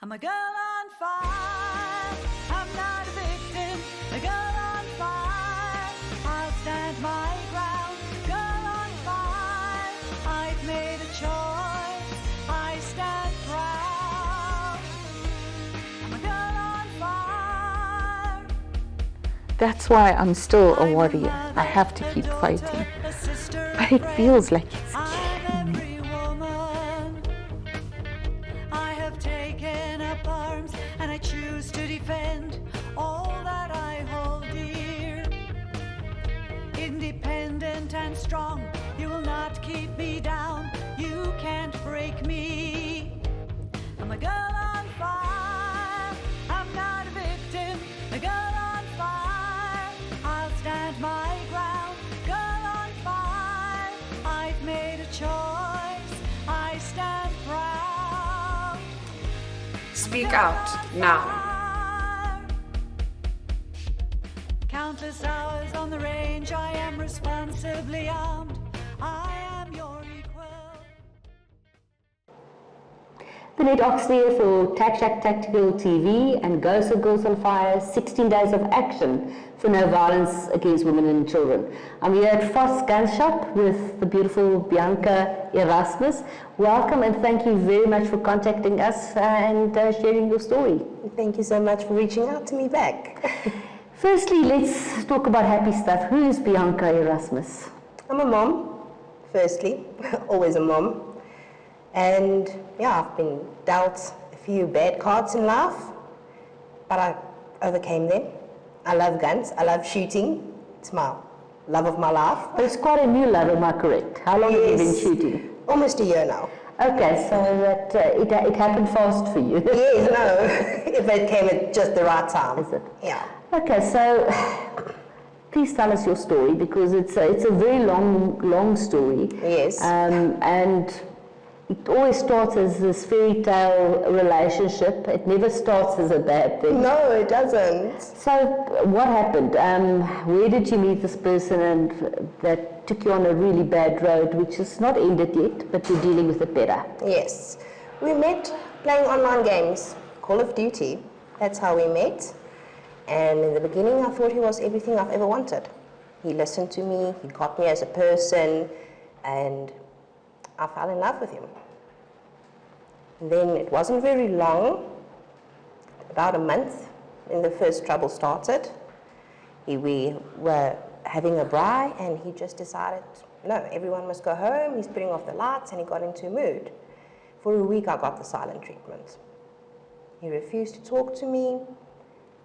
I'm a girl on fire, I'm not a victim, a girl on fire, I'll stand my ground, girl on fire, I've made a choice, I stand proud, I'm a girl on fire. That's why I'm still a warrior. I have to keep fighting. But it feels like it's killing me. And I choose to defend all that I hold dear. Independent and strong, you will not keep me down. You can't break me. I'm a girl on fire. I'm not a victim. A girl on fire. I'll stand my ground. Girl on fire. I've made a choice. I stand proud. Speak out now. Countless hours on the range, I am responsibly armed. I am your equal. Lynette Oxley for Tactical TV and GOSA Girls on Fire, 16 Days of Action for No Violence Against Women and Children. I'm here at Foss Gun Shop with the beautiful Bianca Erasmus. Welcome and thank you very much for contacting us and sharing your story. Thank you so much for reaching out to me back. Firstly, let's talk about happy stuff. Who is Bianca Erasmus? I'm a mom, firstly, always a mom. And yeah, I've been dealt a few bad cards in life, but I overcame them. I love guns, I love shooting. It's my love of my life. But it's quite a new love, am I correct? How long have you been shooting? Almost a year now. Okay, so that it happened fast for you. Yes, no, if it came at just the right time. Is it? Yeah. Okay, so please tell us your story because it's a very long story. Yes. And it always starts as this fairy tale relationship. It never starts as a bad thing. No, it doesn't. So what happened? Where did you meet this person and that took you on a really bad road, which is not ended yet, but you're dealing with it better? Yes. We met playing online games, Call of Duty. That's how we met. And in the beginning, I thought he was everything I've ever wanted. He listened to me, he got me as a person, and I fell in love with him. Then it wasn't very long, about a month, when the first trouble started. We were having a braai and he just decided, no, everyone must go home, he's putting off the lights, and he got into a mood. For a week I got the silent treatment. He refused to talk to me,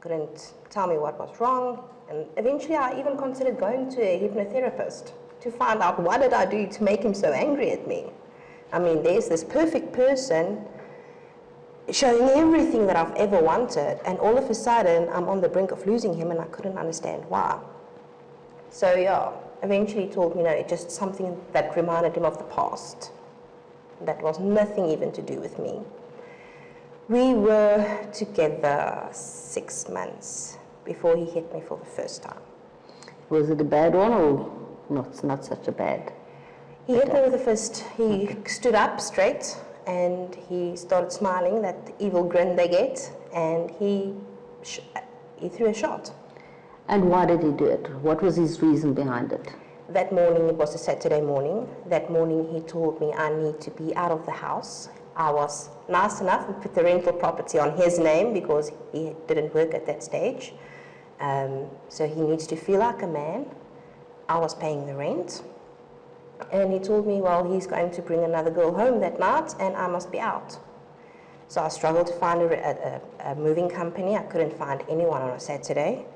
couldn't tell me what was wrong, and eventually I even considered going to a hypnotherapist to find out what did I do to make him so angry at me. I mean, there's this perfect person showing everything that I've ever wanted, and all of a sudden I'm on the brink of losing him and I couldn't understand why. So yeah, eventually he told me, no, it's just something that reminded him of the past. That was nothing even to do with me. We were together 6 months before he hit me for the first time. Was it a bad one or not such a bad? He hit me with the fist. He stood up straight and he started smiling, that evil grin they get, and he threw a shot. And why did he do it? What was his reason behind it? That morning, it was a Saturday morning. That morning he told me I need to be out of the house. I was nice enough and put the rental property on his name because he didn't work at that stage. So he needs to feel like a man. I was paying the rent. And he told me, well, he's going to bring another girl home that night and I must be out. So I struggled to find a moving company. I couldn't find anyone on a Saturday.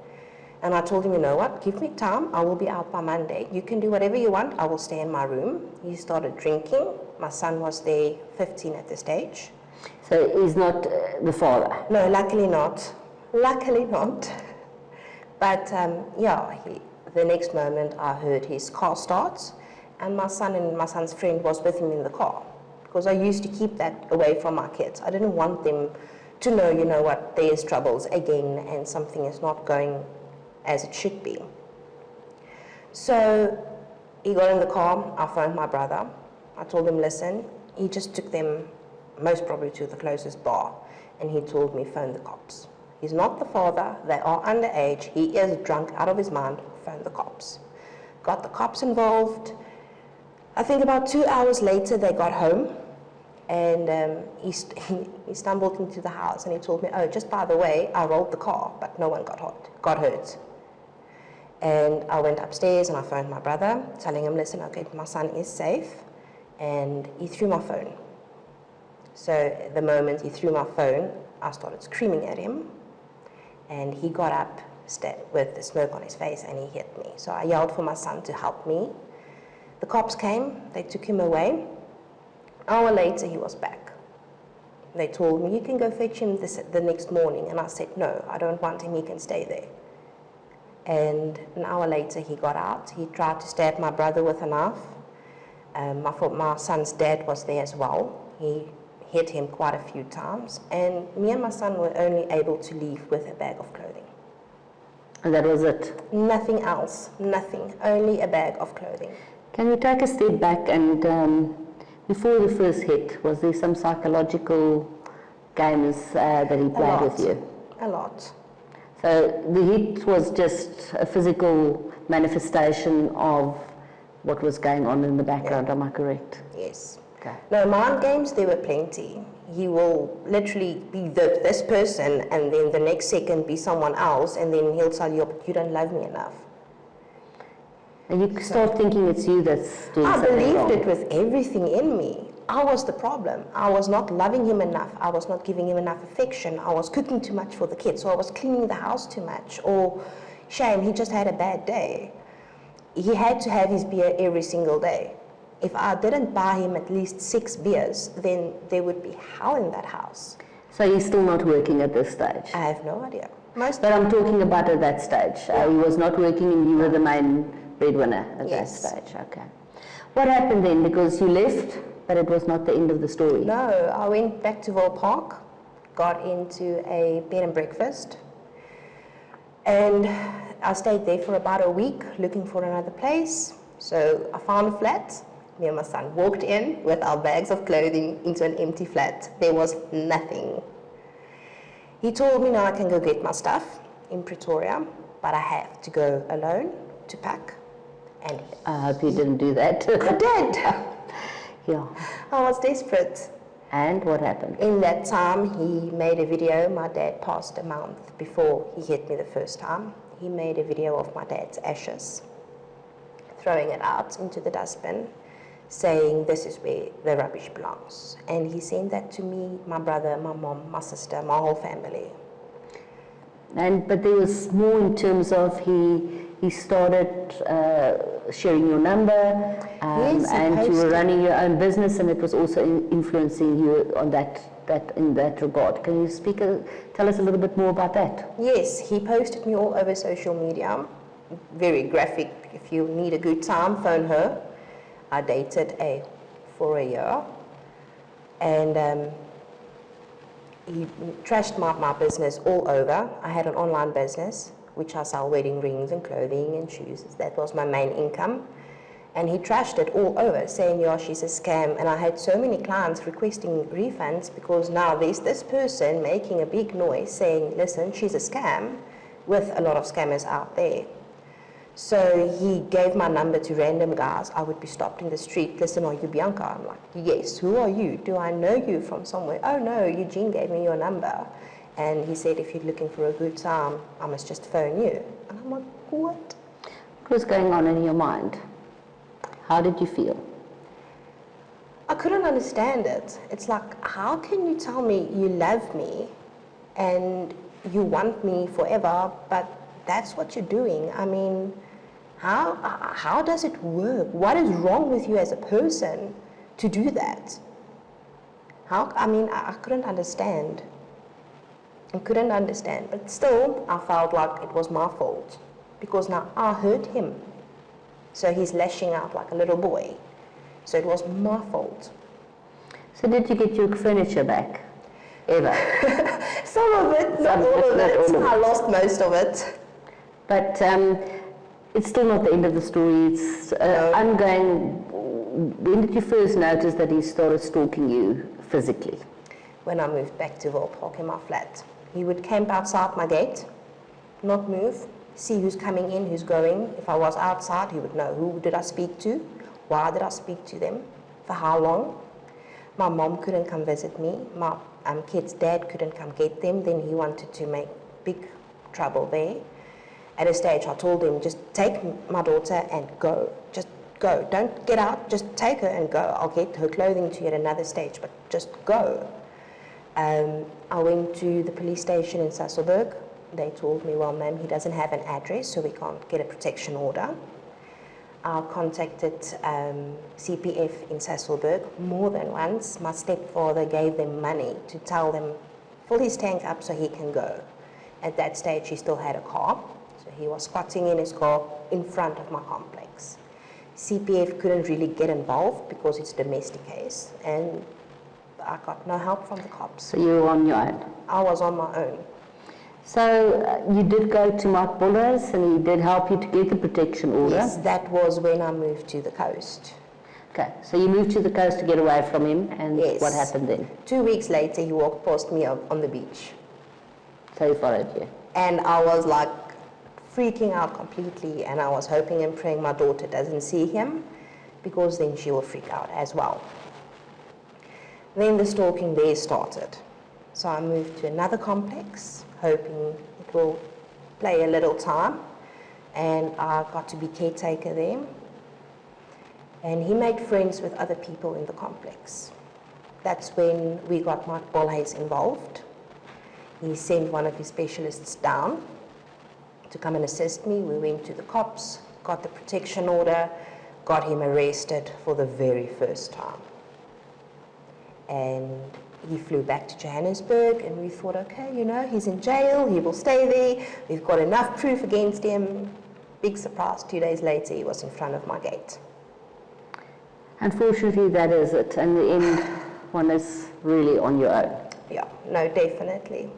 And I told him, you know what, give me time. I will be out by Monday. You can do whatever you want. I will stay in my room. He started drinking. My son was there, 15 at the stage. So he's not the father? No, luckily not. Luckily not. But the next moment I heard his car start, and my son and my son's friend was with him in the car. Because I used to keep that away from my kids. I didn't want them to know, you know what, there's troubles again and something is not going as it should be. So he got in the car, I phoned my brother. I told him, listen, he just took them most probably to the closest bar. and he told me, phone the cops. He's not the father, they are underage, he is drunk out of his mind, phone the cops. Got the cops involved. I think about 2 hours later they got home, and he stumbled into the house and he told me, oh, just by the way, I rolled the car, but no one got hurt. And I went upstairs and I phoned my brother, telling him, listen, okay, my son is safe, and he threw my phone. So the moment he threw my phone, I started screaming at him, and he got up with the smoke on his face and he hit me. So I yelled for my son to help me. The cops came, they took him away. An hour later, he was back. They told me, you can go fetch him the next morning. And I said, no, I don't want him, he can stay there. And an hour later, he got out. He tried to stab my brother with a knife. My son's dad was there as well. He hit him quite a few times. And me and my son were only able to leave with a bag of clothing. And that was it? Nothing else, nothing, only a bag of clothing. Can you take a step back and before the first hit, was there some psychological games that he played with you? A lot. So the hit was just a physical manifestation of what was going on in the background, am I correct? Yes. Okay. No, mind games, there were plenty. He will literally be this person and then the next second be someone else, and then he'll tell you, but you don't love me enough. And you start thinking it's you that's doing something wrong. I believed it with everything in me. I was the problem. I was not loving him enough. I was not giving him enough affection. I was cooking too much for the kids, or I was cleaning the house too much, or shame, he just had a bad day. He had to have his beer every single day. If I didn't buy him at least 6 beers, then there would be hell in that house. So he's still not working at this stage? I have no idea. But I'm talking about at that stage. He was not working and you were the main breadwinner at that stage. Okay. What happened then? Because you left, but it was not the end of the story. No, I went back to Vole Park, got into a bed and breakfast, and I stayed there for about a week looking for another place. So I found a flat. Me and my son walked in with our bags of clothing into an empty flat. There was nothing. He told me now I can go get my stuff in Pretoria, but I have to go alone to pack. And I hope you didn't do that. I did. Yeah. I was desperate. And what happened? In that time, he made a video. My dad passed a month before he hit me the first time. He made a video of my dad's ashes, throwing it out into the dustbin, saying this is where the rubbish belongs. And he sent that to me, my brother, my mom, my sister, my whole family. But there was more in terms of he started sharing your number, Yes, and you were running your own business, and it was also influencing you on in that regard. Can you tell us a little bit more about that? Yes, he posted me all over social media, very graphic. If you need a good time, phone her. I dated for a year, and he trashed my business all over. I had an online business, which I sell wedding rings and clothing and shoes. That was my main income. And he trashed it all over, saying, yeah, she's a scam. And I had so many clients requesting refunds because now there's this person making a big noise saying, listen, she's a scam, with a lot of scammers out there. So he gave my number to random guys. I would be stopped in the street. Listen, are you Bianca? I'm like, yes. Who are you? Do I know you from somewhere? Oh, no, Eugene gave me your number. And he said, if you're looking for a good time, I must just phone you. And I'm like, what? What was going on in your mind? How did you feel? I couldn't understand it. It's like, how can you tell me you love me and you want me forever, but that's what you're doing? I mean, how does it work? What is wrong with you as a person to do that? I couldn't understand. I couldn't understand, but still, I felt like it was my fault because now I hurt him. So he's lashing out like a little boy. So it was my fault. So did you get your furniture back? Ever? Some of it, not all of it. I lost most of it. But it's still not the end of the story. It's ongoing. When did you first notice that he started stalking you physically? when I moved back to Vale Park in my flat. He would camp outside my gate, not move, see who's coming in, who's going. If I was outside, he would know who did I speak to, why did I speak to them, for how long. My mom couldn't come visit me. My kid's dad couldn't come get them. Then he wanted to make big trouble there. At a stage, I told him, just take my daughter and go. Just go. Don't get out. Just take her and go. I'll get her clothing to you at another stage, but just go. I went to the police station in Sasolburg. They told me, well, ma'am, he doesn't have an address, so we can't get a protection order. I contacted CPF in Sasolburg more than once. My stepfather gave them money to tell them, fill his tank up so he can go. At that stage, he still had a car, so he was squatting in his car in front of my complex. CPF couldn't really get involved because it's a domestic case, and I got no help from the cops. So you were on your own? I was on my own. So you did go to Mark Buller's and he did help you to get the protection order? Yes, that was when I moved to the coast. Okay, so you moved to the coast to get away from him, and Yes. what happened then? 2 weeks later, he walked past me on the beach. So he followed you? And I was like freaking out completely, and I was hoping and praying my daughter doesn't see him, because then she will freak out as well. Then the stalking there started. So I moved to another complex, hoping it will play a little time, and I got to be caretaker there. And he made friends with other people in the complex. That's when we got Mark Bolhuis involved. He sent one of his specialists down to come and assist me. We went to the cops, got the protection order, got him arrested for the very first time. And he flew back to Johannesburg, and we thought, okay, you know, he's in jail, he will stay there, we've got enough proof against him. Big surprise, 2 days later, he was in front of my gate. Unfortunately, that is it. In the end, one is really on your own. Yeah, no, definitely.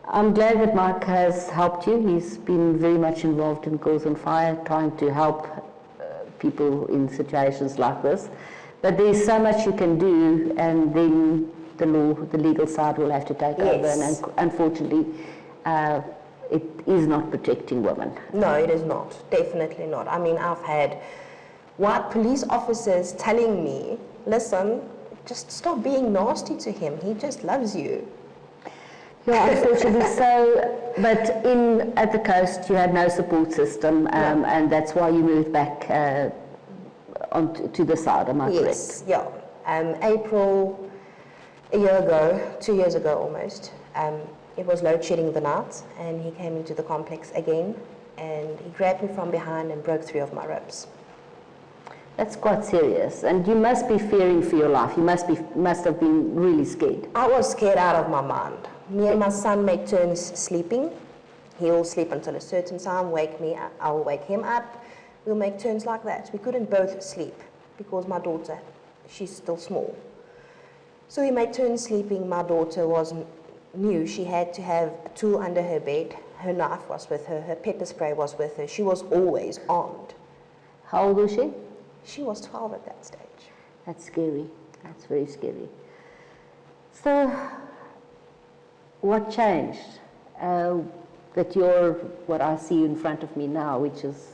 I'm glad that Mark has helped you. He's been very much involved in Girls on Fire, trying to help people in situations like this. But there's so much you can do, and then the law, the legal side will have to take over. And unfortunately, it is not protecting women. No, it is not. Definitely not. I mean, I've had white police officers telling me, listen, just stop being nasty to him. He just loves you. Yeah, unfortunately so. But at the coast, you had no support system, and that's why you moved back to the side, am I correct? Yes, yeah. April, a year ago, 2 years ago almost, it was load shedding the night, and he came into the complex again, and he grabbed me from behind and broke 3 of my ribs. That's quite serious, and you must be fearing for your life. You must have been really scared. I was scared out of my mind. Me and my son make turns sleeping. He'll sleep until a certain time, wake me up, I'll wake him up. We'll make turns like that. We couldn't both sleep because my daughter, she's still small. So we made turns sleeping. My daughter knew she had to have a tool under her bed. Her knife was with her, her pepper spray was with her. She was always armed. How old was she? She was 12 at that stage. That's scary. That's very scary. So, what changed? That you're what I see in front of me now, which is...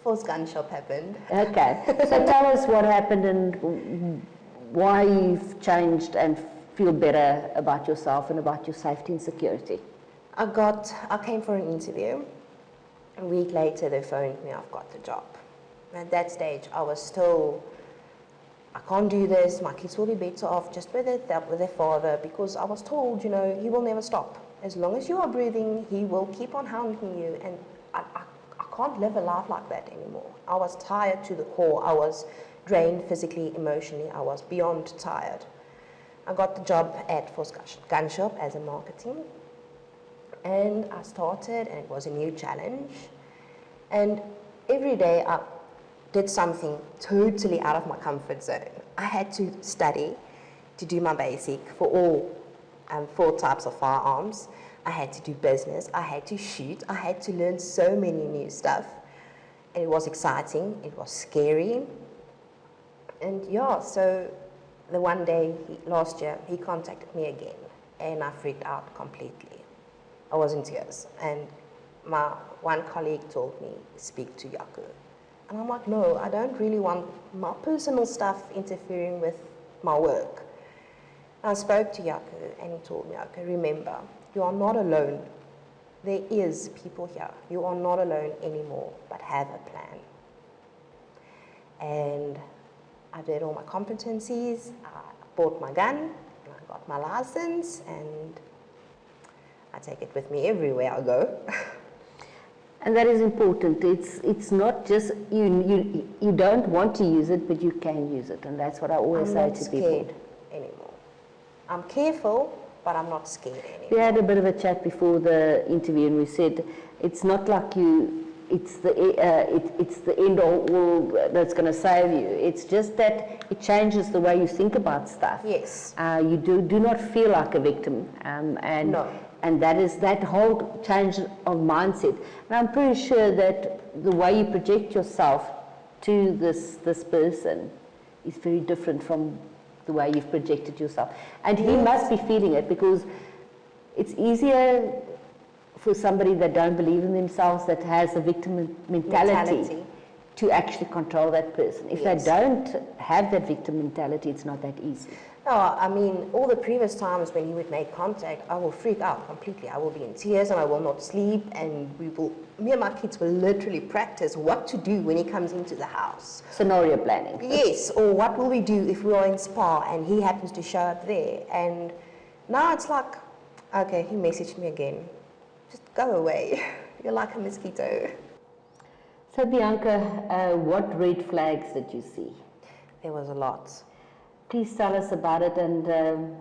First gun shop happened. Okay. So tell us what happened and why you've changed and feel better about yourself and about your safety and security. I came for an interview. A week later, they phoned me, I've got the job. At that stage, I was still, I can't do this, my kids will be better off just with their father, because I was told, you know, he will never stop. As long as you are breathing, he will keep on hounding you, and I can't live a life like that anymore. I was tired to the core. I was drained physically, emotionally. I was beyond tired. I got the job at First Gun Shop as a marketing, and I started, and it was a new challenge. And every day I did something totally out of my comfort zone. I had to study to do my basic for all 4 types of firearms. I had to do business, I had to shoot, I had to learn so many new stuff. And it was exciting, it was scary. And yeah, so the one day last year, he contacted me again, and I freaked out completely. I was in tears, and my one colleague told me, speak to Jaco. And I'm like, no, I don't really want my personal stuff interfering with my work. I spoke to Jaco, and he told me, Jaco, remember, you are not alone. There is people here. You are not alone anymore, but have a plan. And I did all my competencies, I bought my gun, and I got my license, and I take it with me everywhere I go. And that is important. It's not just, you don't want to use it, but you can use it. And that's what I always say to people. I'm not scared anymore. I'm careful, but I'm not scared anymore. We had a bit of a chat before the interview, and we said it's not like it's the end all that's going to save you. It's just that it changes the way you think about stuff. Yes. You do not feel like a victim, and no. And that is that whole change of mindset. And I'm pretty sure that the way you project yourself to this person is very different from the way you've projected yourself. And he must be feeling it, because it's easier for somebody that don't believe in themselves, that has a victim mentality. To actually control that person. If they don't have that victim mentality, it's not that easy. No, I mean, all the previous times when he would make contact, I will freak out completely. I will be in tears and I will not sleep, and me and my kids will literally practice what to do when he comes into the house. Scenario planning. Yes, or what will we do if we are in Spa and he happens to show up there. And now it's like, okay, he messaged me again. Just go away. You're like a mosquito. So Bianca, what red flags did you see? There was a lot. Please tell us about it, and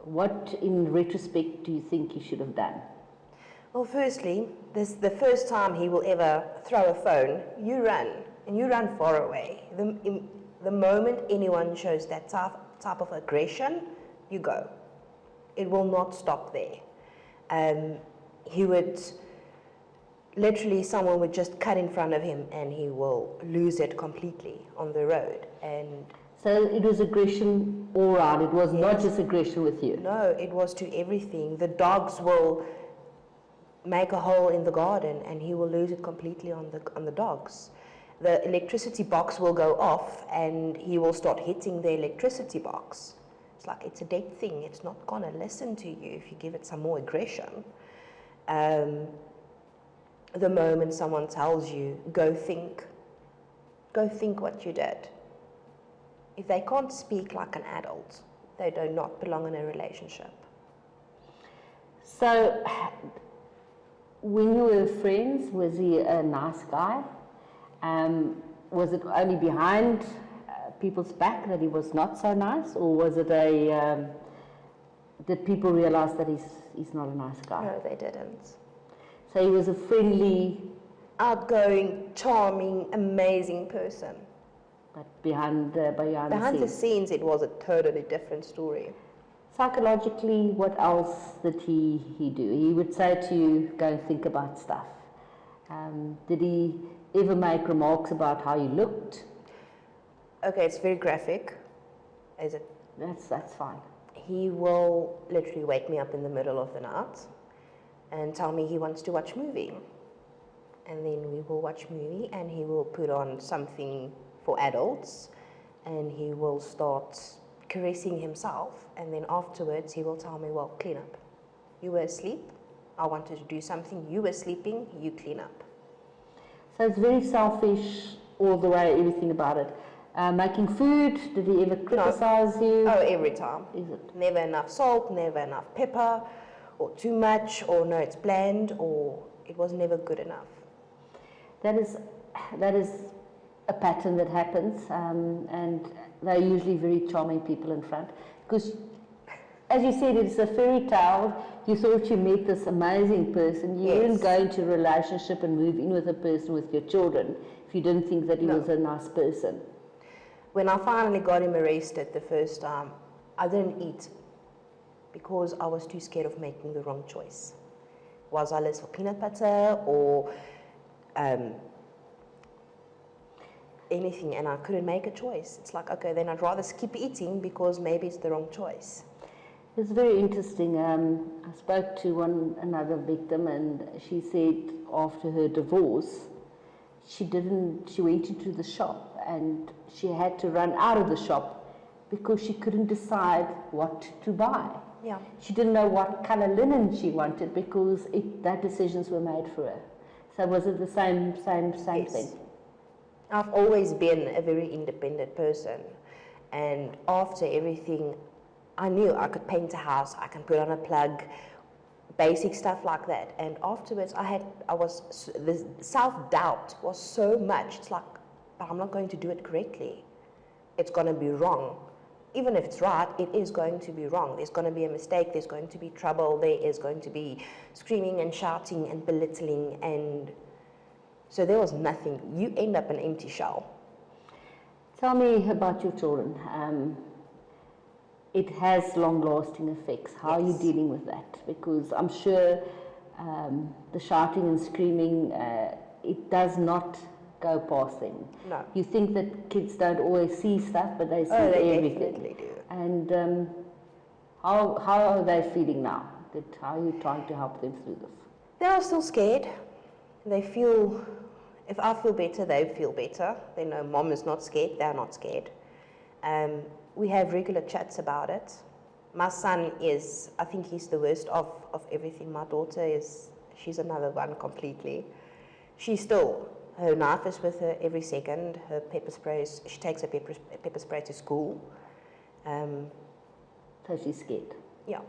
what in retrospect do you think you should have done? Well, firstly, this the first time he will ever throw a phone, you run, and you run far away. The moment anyone shows that type of aggression, you go. It will not stop there. He would... Literally, someone would just cut in front of him and he will lose it completely on the road. And so it was aggression all around. It was not just aggression with you. No, it was to everything. The dogs will make a hole in the garden and he will lose it completely on the dogs. The electricity box will go off and he will start hitting the electricity box. It's like, it's a dead thing. It's not going to listen to you if you give it some more aggression. The moment someone tells you, go think what you did. If they can't speak like an adult, they do not belong in a relationship. So, when you were friends, was he a nice guy? Was it only behind people's back that he was not so nice, or was it did people realize that he's not a nice guy? No, they didn't. So he was a friendly, outgoing, charming, amazing person. But behind the scenes, it was a totally different story. Psychologically, what else did he do? He would say to you, go and think about stuff. Did he ever make remarks about how you looked? Okay, it's very graphic. Is it? That's fine. He will literally wake me up in the middle of the night and tell me he wants to watch movie. And then we will watch movie and he will put on something for adults and he will start caressing himself, and then afterwards he will tell me, well, clean up. You were asleep, I wanted to do something, you were sleeping, you clean up. So it's very selfish all the way, everything about it. Making food, did he ever criticize you? Oh, every time. Is it? Never enough salt, never enough pepper, or too much, or no, it's bland, or it was never good enough. That is a pattern that happens, and they're usually very charming people in front. Because, as you said, it's a fairy tale. You thought you met this amazing person. You didn't go into a relationship and move in with a person with your children if you didn't think that he was a nice person. When I finally got him arrested the first time, I didn't eat because I was too scared of making the wrong choice. Was I less for peanut butter or... anything, and I couldn't make a choice. It's like, okay, then I'd rather skip eating because maybe it's the wrong choice. It's very interesting. I spoke to another victim, and she said after her divorce, she went into the shop and she had to run out of the shop because she couldn't decide what to buy. Yeah. She didn't know what color linen she wanted because that decisions were made for her. So was it the same Yes. thing? I've always been a very independent person, and after everything, I knew I could paint a house, I can put on a plug, basic stuff like that. And afterwards, the self-doubt was so much. It's like, but I'm not going to do it correctly. It's going to be wrong. Even if it's right, it is going to be wrong. There's going to be a mistake, there's going to be trouble, there is going to be screaming and shouting and belittling, and so there was nothing. You end up an empty shell. Tell me about your children. It has long-lasting effects. How are you dealing with that? Because I'm sure the shouting and screaming, it does not go past them. No. You think that kids don't always see stuff, but they see They everything. definitely do. And how are they feeling now? How are you trying to help them through this? They are still scared. They feel, if I feel better, they feel better. They know mom is not scared, they're not scared. We have regular chats about it. My son is, I think he's the worst of everything. My daughter she's another one completely. Her knife is with her every second. Her pepper sprays, she takes her pepper spray to school. So she's scared. Yeah.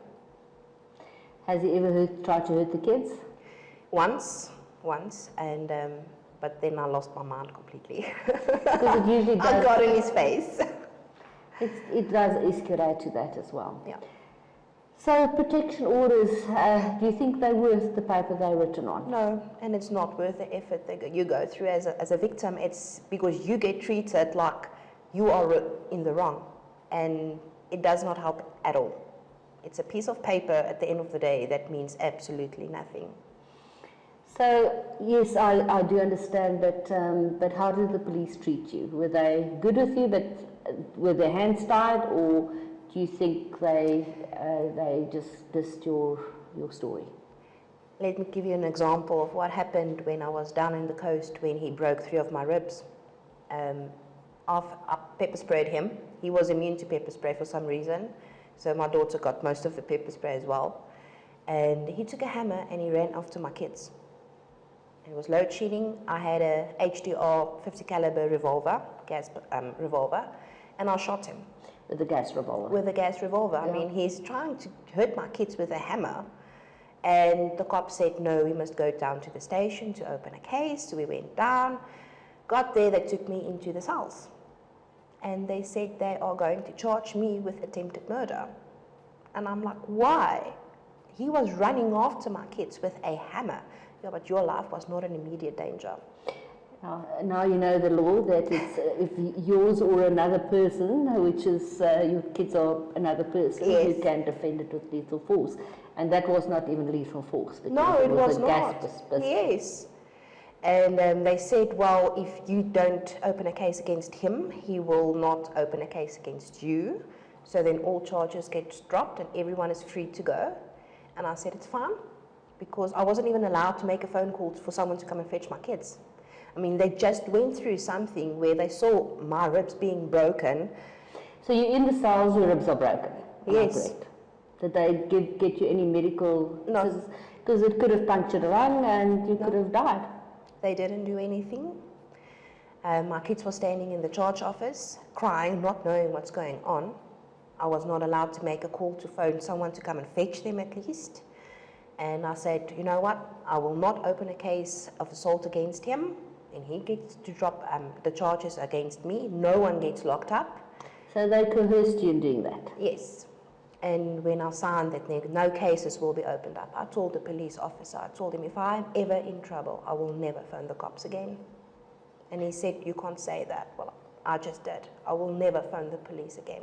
Has he ever tried to hurt the kids? Once, and but then I lost my mind completely. Because it usually does. I got in his face. It does escalate to that as well. Yeah. So protection orders, do you think they're worth the paper they're written on? No, and it's not worth the effort that you go through as a victim. It's because you get treated like you are in the wrong, and it does not help at all. It's a piece of paper at the end of the day that means absolutely nothing. So, yes, I do understand, but how did the police treat you? Were they good with you, but were their hands tied, or do you think they just dissed your story? Let me give you an example of what happened when I was down in the coast when he broke 3 of my ribs. I pepper sprayed him. He was immune to pepper spray for some reason, so my daughter got most of the pepper spray as well. And he took a hammer and he ran after my kids. It was load shedding. I had a HDR 50 caliber revolver, gas revolver, and I shot him. With a gas revolver? With a gas revolver. Yeah. I mean, he's trying to hurt my kids with a hammer. And the cop said, no, we must go down to the station to open a case. So we went down. Got there, they took me into the cells. And they said they are going to charge me with attempted murder. And I'm like, why? He was running after my kids with a hammer. Yeah, but your life was not an immediate danger. Now you know the law that it's if yours or another person, which is your kids are another person, yes, you can defend it with lethal force. And that was not even lethal force. No, it was a not. Gas pistol. Yes. And they said, well, if you don't open a case against him, he will not open a case against you. So then all charges get dropped and everyone is free to go. And I said, it's fine, because I wasn't even allowed to make a phone call for someone to come and fetch my kids. I mean, they just went through something where they saw my ribs being broken. So you're in the cells, your ribs are broken? Yes. Did they get you any medical? No. Because it could have punctured a lung and you could have died. They didn't do anything. My kids were standing in the charge office, crying, not knowing what's going on. I was not allowed to make a call to phone someone to come and fetch them at least. And I said, you know what, I will not open a case of assault against him, and he gets to drop the charges against me. No one gets locked up. So they coerced you in doing that? Yes. And when I signed that no cases will be opened up, I told the police officer, I told him, if I'm ever in trouble, I will never phone the cops again. And he said, you can't say that. Well, I just did. I will never phone the police again.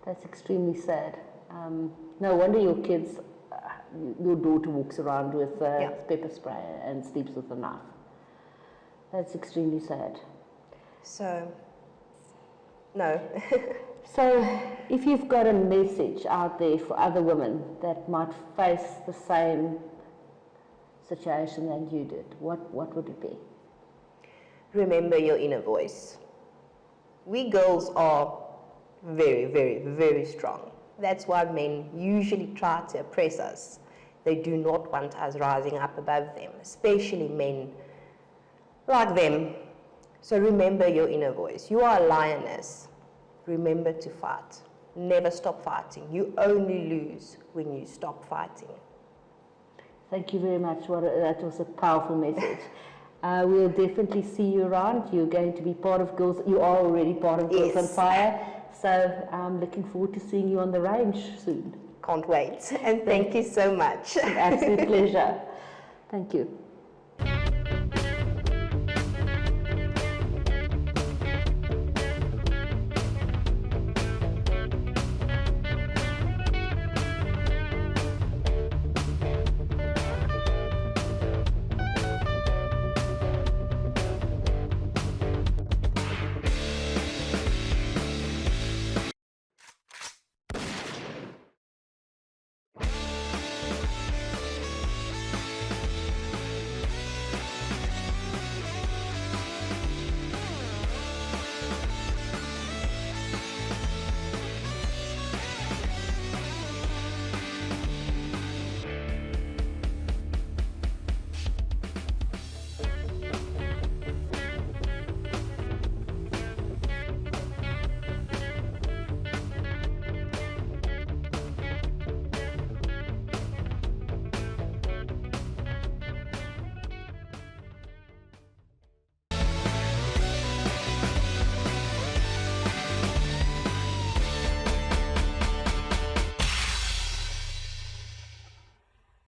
That's extremely sad. No wonder your kids, your daughter walks around with pepper spray and sleeps with a knife. That's extremely sad. So, no. So, if you've got a message out there for other women that might face the same situation that you did, what would it be? Remember your inner voice. We girls are very, very, very strong. That's why men usually try to oppress us. They do not want us rising up above them, especially men like them. So remember your inner voice. You are a lioness. Remember to fight. Never stop fighting. You only lose when you stop fighting. Thank you very much. That was a powerful message. We'll definitely see you around. You're going to be part of Girls. You are already part of Girls on Fire. So I'm looking forward to seeing you on the range soon. Can't wait. And thank you so much. Absolute pleasure. Thank you.